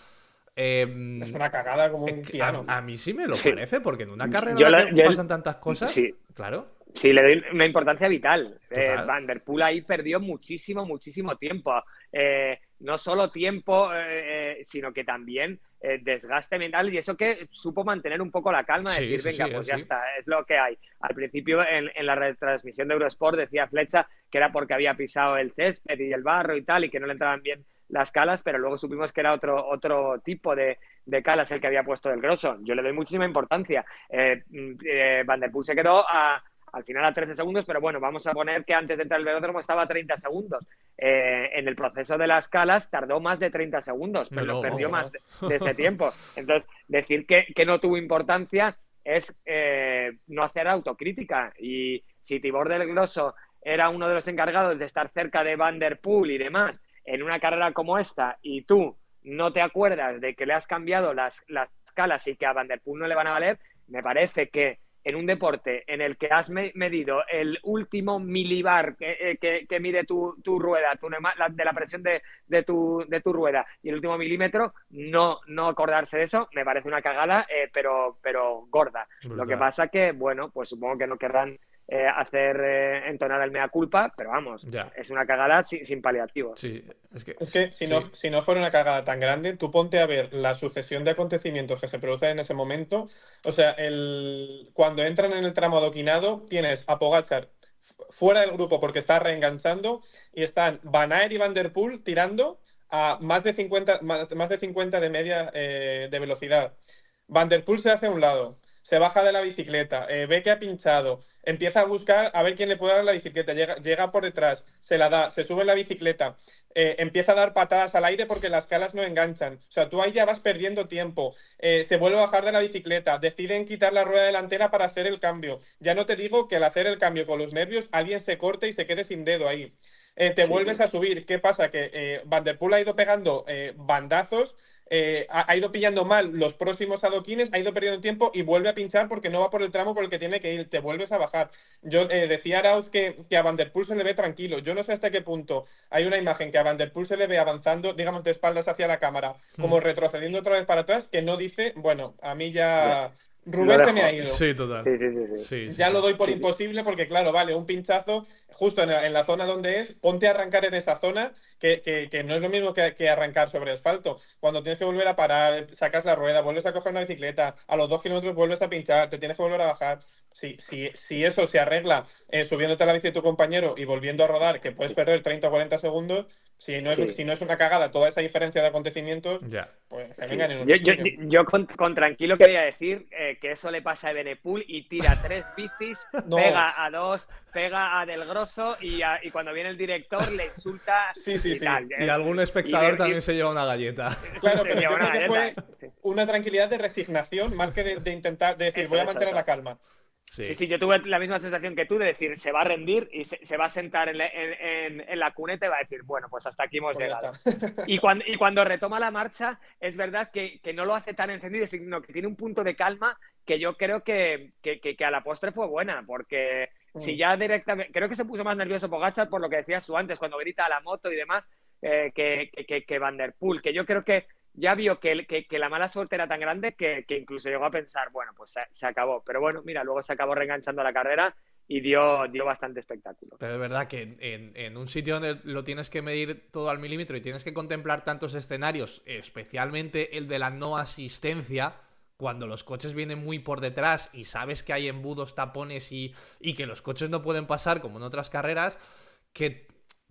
Es una cagada como un piano. A mí sí me lo parece, porque en una carrera en la que pasan tantas cosas, claro. Sí, le doy una importancia vital. Total. Van der Poel ahí perdió muchísimo, muchísimo tiempo. No solo tiempo, sino que también desgaste mental, y eso que supo mantener un poco la calma, de Sí, decir, sí, venga, sí, pues ya sí. está, es lo que hay. Al principio, en la retransmisión de Eurosport, decía Flecha que era porque había pisado el césped y el barro y tal, y que no le entraban bien las calas, pero luego supimos que era otro tipo de calas el que había puesto del Grosso. Yo le doy muchísima importancia. Van der Poel se quedó al final a 13 segundos, pero bueno, vamos a poner que antes de entrar al velódromo estaba a 30 segundos. En el proceso de las calas tardó más de 30 segundos, pero lo perdió Vamos. más de ese tiempo. Entonces, decir que no tuvo importancia es no hacer autocrítica. Y si Tibor del Grosso era uno de los encargados de estar cerca de Van der Poel y demás en una carrera como esta, y tú no te acuerdas de que le has cambiado las calas y que a Van der Poel no le van a valer, me parece que en un deporte en el que has medido el último milibar que mide tu rueda, de la presión de tu rueda, y el último milímetro, no acordarse de eso, me parece una cagada, pero gorda. Brutal. Lo que pasa que, bueno, pues supongo que no querrán hacer entonar el mea culpa, pero vamos, Ya. es una cagada sin paliativos. Sí, es que Si sí. no fuera una cagada tan grande, tú ponte a ver la sucesión de acontecimientos que se producen en ese momento. O sea, cuando entran en el tramo adoquinado, tienes a Pogačar fuera del grupo porque está reenganchando, y están Van Aert y Van der Poel tirando a más de 50 de media de velocidad. Van der Poel se hace a un lado, se baja de la bicicleta, ve que ha pinchado, empieza a buscar a ver quién le puede dar la bicicleta, llega por detrás, se la da, se sube en la bicicleta, empieza a dar patadas al aire porque las calas no enganchan. O sea, tú ahí ya vas perdiendo tiempo. Se vuelve a bajar de la bicicleta, deciden quitar la rueda delantera para hacer el cambio. Ya no te digo que al hacer el cambio con los nervios alguien se corte y se quede sin dedo ahí. Te vuelves a subir. ¿Qué pasa? Que Van der Poel ha ido pegando bandazos, ha ido pillando mal los próximos adoquines, ha ido perdiendo tiempo y vuelve a pinchar porque no va por el tramo por el que tiene que ir. Te vuelves a bajar. Yo decía Arauz que a Van der Poel se le ve tranquilo. Yo no sé hasta qué punto hay una imagen que a Van der Poel se le ve avanzando, digamos, de espaldas hacia la cámara, como retrocediendo otra vez para atrás, que no dice, bueno, a mí ya Rubén se me ha ido. Sí, total. Sí. Ya lo doy por imposible porque, claro, vale, un pinchazo justo en la zona donde es, ponte a arrancar en esa zona, que no es lo mismo que arrancar sobre asfalto. Cuando tienes que volver a parar, sacas la rueda, vuelves a coger una bicicleta, a los 2 kilómetros vuelves a pinchar, te tienes que volver a bajar. Si eso se arregla subiéndote a la bici de tu compañero y volviendo a rodar, que puedes perder 30 o 40 segundos, si no es una cagada toda esa diferencia de acontecimientos, Ya. pues que Sí. vengan y nos lo expliquen. Yo con tranquilo quería decir que eso le pasa a Evenepoel y tira 3 bicis, No. pega a 2, pega a Del Grosso y cuando viene el director le insulta Sí. y tal. Y algún espectador también se lleva una galleta. Claro, se pero lleva yo una creo que galleta. fue una tranquilidad de resignación más que de intentar de decir, Eso, voy a eso, mantener eso. la calma. Sí, yo tuve la misma sensación que tú de decir, se va a rendir y se va a sentar en la cuneta y va a decir, bueno, pues hasta aquí hemos Pues ya llegado. está. Y cuando retoma la marcha, es verdad que no lo hace tan encendido, sino que tiene un punto de calma que yo creo que a la postre fue buena, porque si ya directamente, creo que se puso más nervioso Pogačar por lo que decías tú antes, cuando grita a la moto y demás, que Van der Poel, que yo creo que ya vio que la mala suerte era tan grande que incluso llegó a pensar, bueno, pues se acabó. Pero bueno, mira, luego se acabó reenganchando a la carrera y dio bastante espectáculo. Pero es verdad que en un sitio donde lo tienes que medir todo al milímetro y tienes que contemplar tantos escenarios, especialmente el de la no asistencia, cuando los coches vienen muy por detrás y sabes que hay embudos, tapones y que los coches no pueden pasar como en otras carreras, que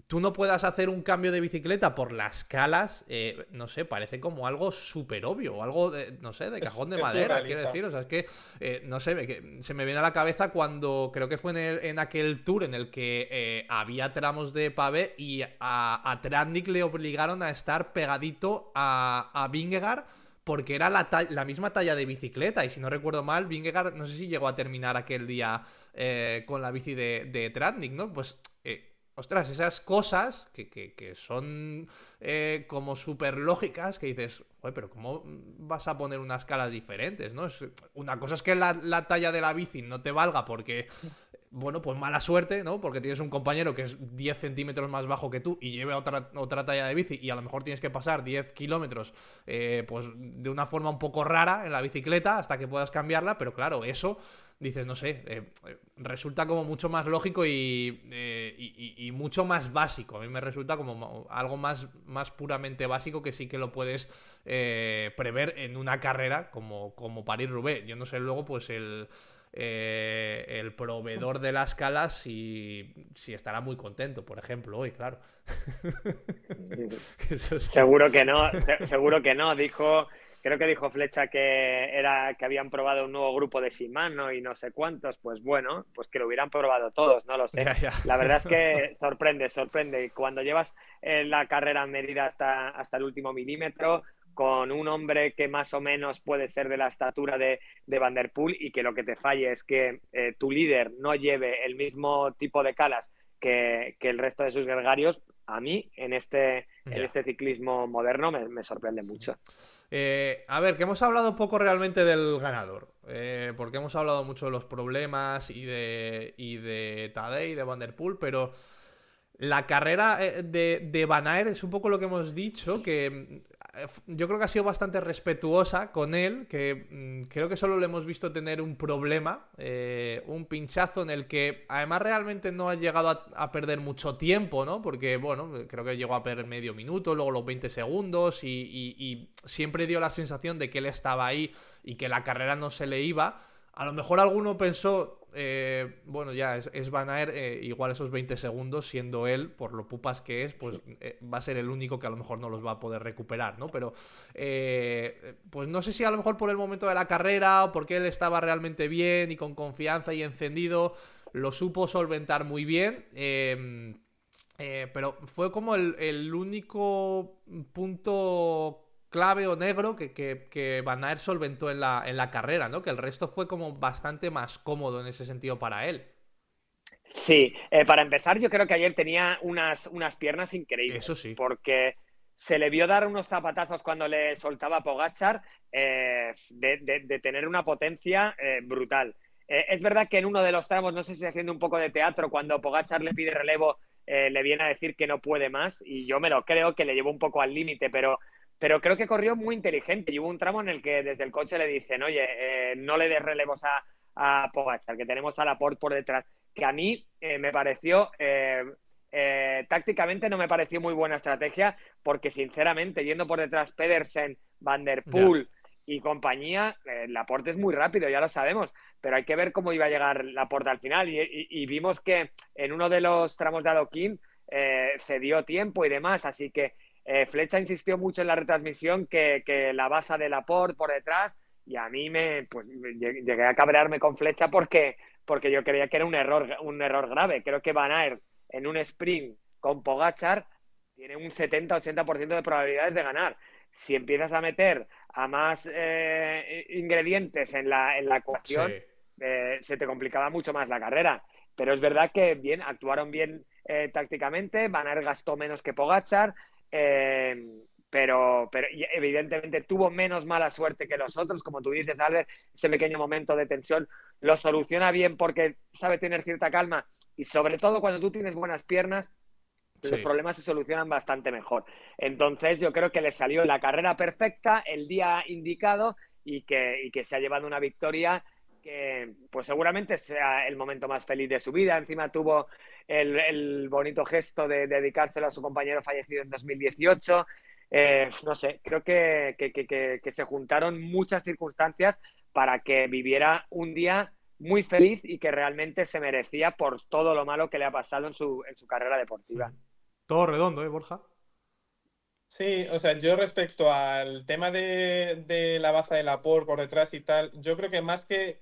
tú no puedas hacer un cambio de bicicleta por las calas, no sé, parece como algo súper obvio, o algo, no sé, de cajón de madera, quiero decir. O sea, es que, no sé, que se me viene a la cabeza cuando, creo que fue en aquel tour en el que había tramos de pavé y a Tratnik le obligaron a estar pegadito a Vingegaard porque era la misma talla de bicicleta. Y si no recuerdo mal, Vingegaard, no sé si llegó a terminar aquel día con la bici de Tratnik, ¿no? Pues... ostras, esas cosas que son como súper lógicas, que dices, oye, pero ¿cómo vas a poner unas calas diferentes, no? Una cosa es que la talla de la bici no te valga porque bueno, pues mala suerte, ¿no? Porque tienes un compañero que es 10 centímetros más bajo que tú y lleva otra talla de bici y a lo mejor tienes que pasar 10 kilómetros pues de una forma un poco rara en la bicicleta hasta que puedas cambiarla, pero claro, eso, dices, no sé, resulta como mucho más lógico y mucho más básico. A mí me resulta como algo más puramente básico que sí que lo puedes prever en una carrera como París-Roubaix. Yo no sé luego, pues el proveedor de las calas si estará muy contento, por ejemplo, hoy, claro. Seguro que no, seguro que no. Creo que dijo Flecha que habían probado un nuevo grupo de Shimano y no sé cuántos. Pues bueno, pues que lo hubieran probado todos, no lo sé. Ya. La verdad es que sorprende. Cuando llevas la carrera medida hasta el último milímetro, con un hombre que más o menos puede ser de la estatura de Van der Poel, y que lo que te falle es que tu líder no lleve el mismo tipo de calas que el resto de sus gregarios, a mí en este ciclismo moderno me sorprende mucho. A ver, que hemos hablado poco realmente del ganador, porque hemos hablado mucho de los problemas y de Tadej y de Van der Poel, pero la carrera de Van Aert es un poco lo que hemos dicho, que yo creo que ha sido bastante respetuosa con él, que creo que solo le hemos visto tener un problema, un pinchazo en el que además realmente no ha llegado a perder mucho tiempo, ¿no? Porque, bueno, creo que llegó a perder medio minuto, luego los 20 segundos y siempre dio la sensación de que él estaba ahí y que la carrera no se le iba. A lo mejor alguno pensó, bueno, ya es Van Aert, igual esos 20 segundos, siendo él, por lo pupas que es, pues va a ser el único que a lo mejor no los va a poder recuperar, ¿no? Pero, pues no sé si a lo mejor por el momento de la carrera o porque él estaba realmente bien y con confianza y encendido, lo supo solventar muy bien. Pero fue como el único punto clave o negro que Van Aert solventó en la carrera, ¿no? Que el resto fue como bastante más cómodo en ese sentido para él. Sí, para empezar, yo creo que ayer tenía unas piernas increíbles. Eso sí. Porque se le vio dar unos zapatazos cuando le soltaba a Pogačar, de tener una potencia brutal. Es verdad que en uno de los tramos, no sé si haciendo un poco de teatro, cuando Pogačar le pide relevo, le viene a decir que no puede más, y yo me lo creo, que le llevó un poco al límite, pero creo que corrió muy inteligente. Y hubo un tramo en el que desde el coche le dicen, oye, no le des relevos a Pogačar, que tenemos a Laporte por detrás, que a mí me pareció, tácticamente no me pareció muy buena estrategia, porque sinceramente, yendo por detrás Pedersen, Van der Poel y compañía, Laporte es muy rápido, ya lo sabemos, pero hay que ver cómo iba a llegar Laporte al final, y vimos que en uno de los tramos de adoquín cedió tiempo y demás, así que Flecha insistió mucho en la retransmisión que la baza de Laporte por detrás, y a mí llegué a cabrearme con Flecha porque yo creía que era un error grave. Creo que Van Aert en un sprint con Pogačar tiene un 70-80% de probabilidades de ganar. Si empiezas a meter a más ingredientes en la ecuación, sí, se te complicaba mucho más la carrera. Pero es verdad que actuaron bien tácticamente. Van Aert gastó menos que Pogačar, pero evidentemente tuvo menos mala suerte que los otros. Como tú dices, Albert, ese pequeño momento de tensión lo soluciona bien porque sabe tener cierta calma, y sobre todo cuando tú tienes buenas piernas, los problemas se solucionan bastante mejor. Entonces yo creo que le salió la carrera perfecta, el día indicado, y que se ha llevado una victoria que pues seguramente sea el momento más feliz de su vida. Encima tuvo el bonito gesto de dedicárselo a su compañero fallecido en 2018. No sé, creo que se juntaron muchas circunstancias para que viviera un día muy feliz y que realmente se merecía por todo lo malo que le ha pasado en su carrera deportiva. Todo redondo, ¿eh, Borja? Sí, o sea, yo respecto al tema de la baza de Laporte por detrás y tal, yo creo que más que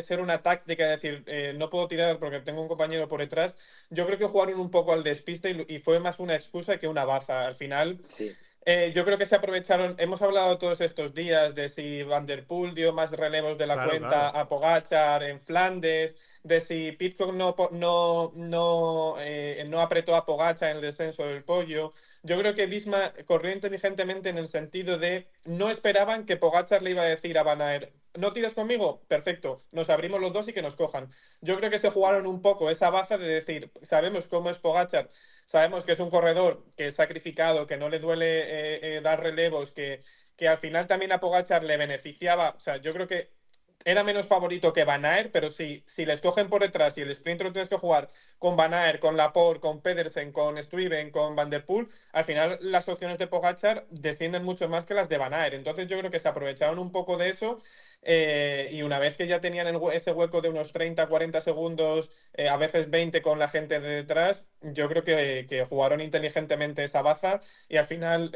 ser una táctica, es decir, no puedo tirar porque tengo un compañero por detrás, yo creo que jugaron un poco al despiste y fue más una excusa que una baza. Al final, sí. Yo creo que se aprovecharon. Hemos hablado todos estos días de si Van der Poel dio más relevos de la cuenta a Pogačar en Flandes, de si Pidcock no apretó a Pogačar en el descenso del Poggio. Yo creo que Visma corrió inteligentemente en el sentido de no esperaban que Pogačar le iba a decir a Van Aert ¿no tiras conmigo? Perfecto, nos abrimos los dos y que nos cojan. Yo creo que se jugaron un poco esa baza de decir, sabemos cómo es Pogačar, sabemos que es un corredor que es sacrificado, que no le duele dar relevos, que al final también a Pogačar le beneficiaba. O sea, yo creo que era menos favorito que Van Aert, pero si les cogen por detrás y el sprint lo tienes que jugar con Van Aert, con Laporte, con Pedersen, con Stuyven, con Van der Poel, al final las opciones de Pogačar descienden mucho más que las de Van Aert. Entonces yo creo que se aprovecharon un poco de eso y una vez que ya tenían ese hueco de unos 30, 40 segundos, a veces 20 con la gente de detrás, yo creo que jugaron inteligentemente esa baza y al final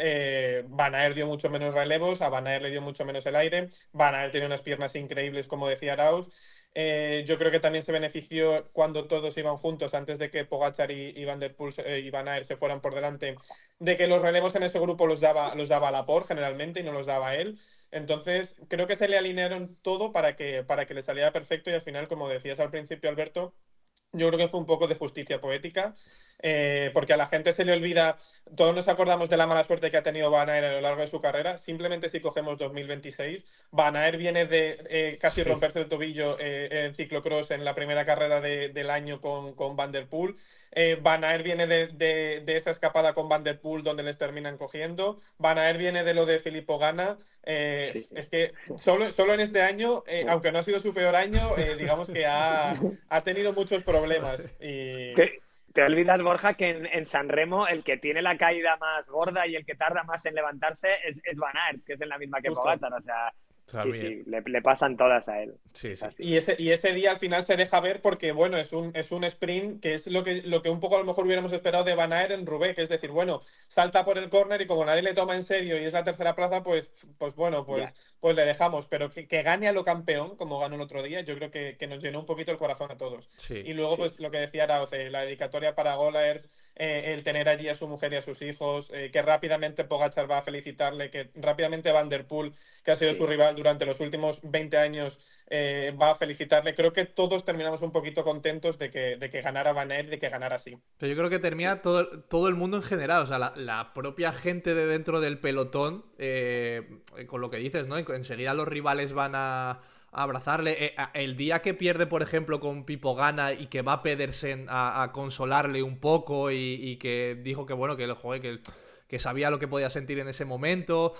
Van Aert dio mucho menos relevos, a Van Aert le dio mucho menos el aire, Van Aert tiene unas piernas increíbles, como decía Arauz. Yo creo que también se benefició cuando todos iban juntos, antes de que Pogačar y Van der Poel y Van Aert se fueran por delante, de que los relevos en ese grupo los daba Laporte generalmente y no los daba él. Entonces, creo que se le alinearon todo para que le saliera perfecto y al final, como decías al principio, Alberto, yo creo que fue un poco de justicia poética, porque a la gente se le olvida, todos nos acordamos de la mala suerte que ha tenido Van Aert a lo largo de su carrera, simplemente si cogemos 2026, Van Aert viene de casi romperse el tobillo en ciclocross en la primera carrera del año con Van der Poel, Van Aert viene de esa escapada con Van der Poel donde les terminan cogiendo, Van Aert viene de lo de Filippo Ganna, es que solo en este año, aunque no ha sido su peor año, digamos que ha tenido muchos problemas. Y... Te olvidas, Borja, que en San Remo el que tiene la caída más gorda y el que tarda más en levantarse es Van Aert, que es en la misma que Pogačar. O sea, sí, le pasan todas a él. Sí. Y ese día al final se deja ver porque, bueno, es un sprint que es lo que un poco a lo mejor hubiéramos esperado de Van Aert en Roubaix, que es decir, bueno, salta por el córner y como nadie le toma en serio y es la tercera plaza, pues le dejamos. Pero que gane a lo campeón, como ganó el otro día, yo creo que nos llenó un poquito el corazón a todos. Sí, y luego, pues lo que decía Arauz, la dedicatoria para Golaert, el tener allí a su mujer y a sus hijos, que rápidamente Pogačar va a felicitarle, que rápidamente Van der Poel, que ha sido su rival durante los últimos 20 años, va a felicitarle. Creo que todos terminamos un poquito contentos de que ganara Van Aert y de que ganara así. Pero yo creo que termina todo el mundo en general, o sea, la propia gente de dentro del pelotón, con lo que dices, ¿no? Enseguida los rivales van a abrazarle. El día que pierde, por ejemplo, con Pipo Gana y que va Pedersen a consolarle un poco y que dijo que, bueno, que sabía lo que podía sentir en ese momento.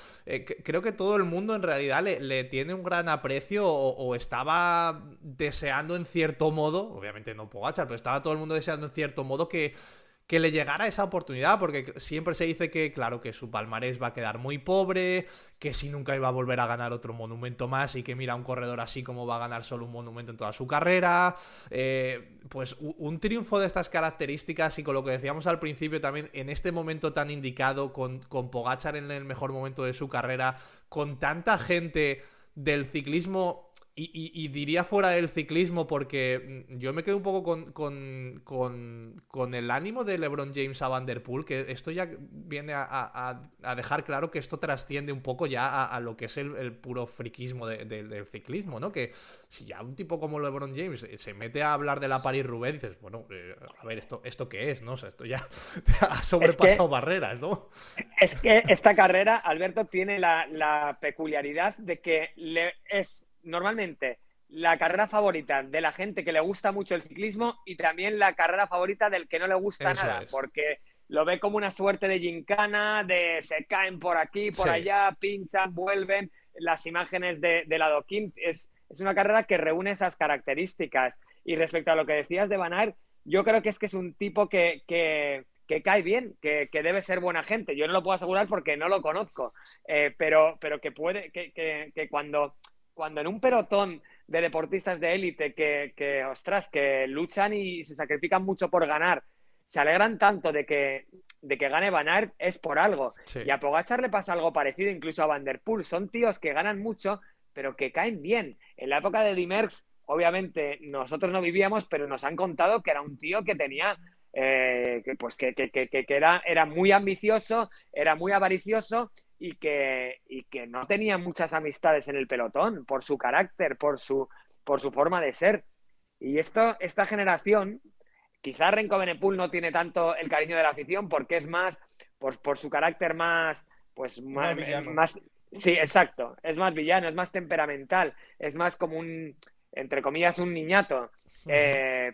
Creo que todo el mundo en realidad le tiene un gran aprecio o estaba deseando en cierto modo, obviamente no Pogačar, pero estaba todo el mundo deseando en cierto modo que le llegara esa oportunidad, porque siempre se dice que, claro, que su palmarés va a quedar muy pobre, que si nunca iba a volver a ganar otro monumento más y que mira, un corredor así como va a ganar solo un monumento en toda su carrera. Pues un triunfo de estas características y con lo que decíamos al principio también, en este momento tan indicado, con Pogačar en el mejor momento de su carrera, con tanta gente del ciclismo... Y diría fuera del ciclismo porque yo me quedo un poco con el ánimo de LeBron James a Van der Poel, que esto ya viene a dejar claro que esto trasciende un poco ya a lo que es el puro friquismo del ciclismo, ¿no? Que si ya un tipo como LeBron James se mete a hablar de la París-Roubaix, dices, bueno, a ver, ¿esto qué es, no? O sea, esto ya ha sobrepasado barreras, ¿no? Es que esta carrera, Alberto, tiene la peculiaridad de que es normalmente la carrera favorita de la gente que le gusta mucho el ciclismo y también la carrera favorita del que no le gusta nada, porque lo ve como una suerte de gincana, de se caen por aquí, por allá, pinchan, vuelven, las imágenes del adoquín. Es una carrera que reúne esas características. Y respecto a lo que decías de Van Aert, yo creo que es un tipo que cae bien, que debe ser buena gente. Yo no lo puedo asegurar porque no lo conozco, pero que puede, que cuando en un pelotón de deportistas de élite que luchan y se sacrifican mucho por ganar, se alegran tanto de que gane Van Aert, es por algo. Sí. Y a Pogačar le pasa algo parecido, incluso a Van der Poel. Son tíos que ganan mucho, pero que caen bien. En la época de Dimerckx, obviamente, nosotros no vivíamos, pero nos han contado que era un tío que tenía... que era muy ambicioso, era muy avaricioso y que no tenía muchas amistades en el pelotón por su carácter, por su forma de ser. Y esta generación, quizás Remco Evenepoel no tiene tanto el cariño de la afición porque es más por su carácter más Sí, exacto. Es más villano, es más temperamental, es más como un, entre comillas, un niñato. Ujú.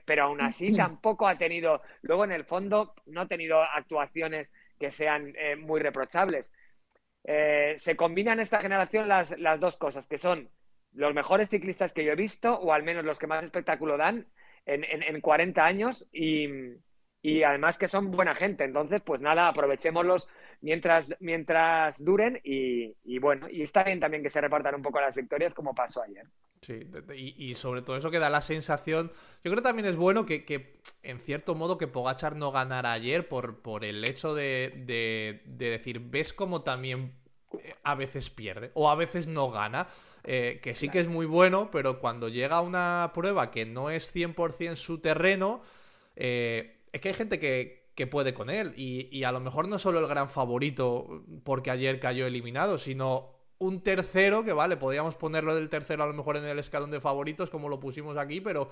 Pero aún así tampoco ha tenido, luego en el fondo, no ha tenido actuaciones que sean muy reprochables. Se combinan en esta generación las dos cosas, que son los mejores ciclistas que yo he visto, o al menos los que más espectáculo dan en 40 años, y además que son buena gente. Entonces, pues nada, aprovechémoslos mientras duren y bueno, y está bien también que se repartan un poco las victorias como pasó ayer. Sí, y sobre todo eso que da la sensación. Yo creo que también es bueno en cierto modo, que Pogachar no ganara ayer por el hecho de decir, ves cómo también a veces pierde o a veces no gana. Que sí que Claro. es muy bueno, pero cuando llega a una prueba que no es 100% su terreno, es que hay gente que puede con él. Y a lo mejor no solo el gran favorito porque ayer cayó eliminado, sino un tercero, que vale, podríamos ponerlo del tercero a lo mejor en el escalón de favoritos, como lo pusimos aquí, pero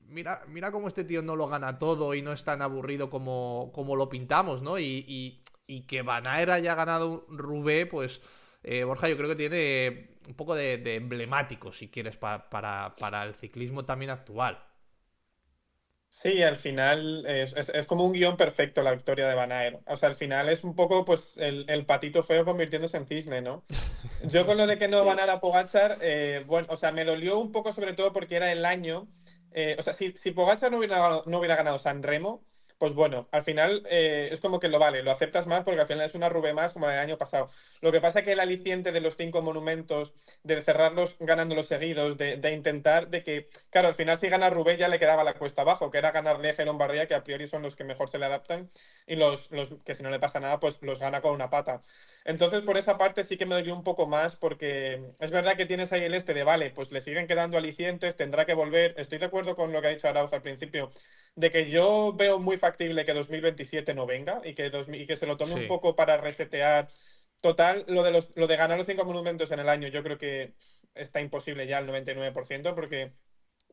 mira cómo este tío no lo gana todo y no es tan aburrido como lo pintamos, ¿no? Y que Van Aert haya ganado un Roubaix, pues Borja, yo creo que tiene un poco de emblemático, si quieres, para el ciclismo también actual. Sí, al final es como un guión perfecto la victoria de Van Aert. O sea, al final es un poco pues el patito feo convirtiéndose en cisne, ¿no? Yo con lo de que no Sí, ganara Pogačar, bueno, o sea, me dolió un poco sobre todo porque era el año. O sea, si Pogačar no hubiera ganado San Remo, pues bueno, al final es como que lo vale, lo aceptas más porque al final es una Rube más como el año pasado. Lo que pasa es que el aliciente de los 5 monumentos, de cerrarlos ganándolos seguidos, de intentar, de que, claro, al final si gana Rube ya le quedaba la cuesta abajo, que era ganar Lieja y Lombardía, que a priori son los que mejor se le adaptan, y los que si no le pasa nada, pues los gana con una pata. Entonces, por esa parte sí que me dolió un poco más porque es verdad que tienes ahí el este de, vale, pues le siguen quedando alicientes, tendrá que volver. Estoy de acuerdo con lo que ha dicho Arauz al principio, de que yo veo muy factible que 2027 no venga y que se lo tome un Sí. poco para resetear. Total, lo de ganar los 5 monumentos en el año, yo creo que está imposible ya al 99% porque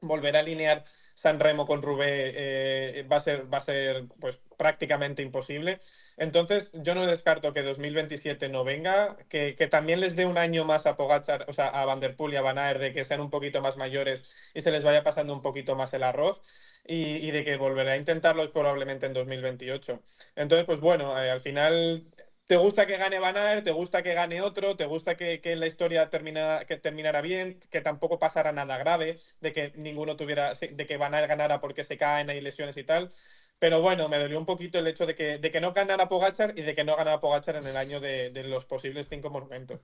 volver a alinear San Remo con Rubé va a ser pues prácticamente imposible. Entonces, yo no descarto que 2027 no venga, que también les dé un año más a Pogačar, o sea, a Van der Poel y a Van Aert, de que sean un poquito más mayores y se les vaya pasando un poquito más el arroz. Y de que volverá a intentarlo probablemente en 2028. Entonces, pues bueno, al final ¿te gusta que gane Van Aert? ¿Te gusta que gane otro? ¿Te gusta que la historia que terminara bien? Que tampoco pasara nada grave, de que ninguno tuviera, de que Van Aert ganara porque se caen, hay lesiones y tal. Pero bueno, me dolió un poquito el hecho de que no ganara Pogačar y de que no ganara Pogačar en el año de los posibles 5 monumentos.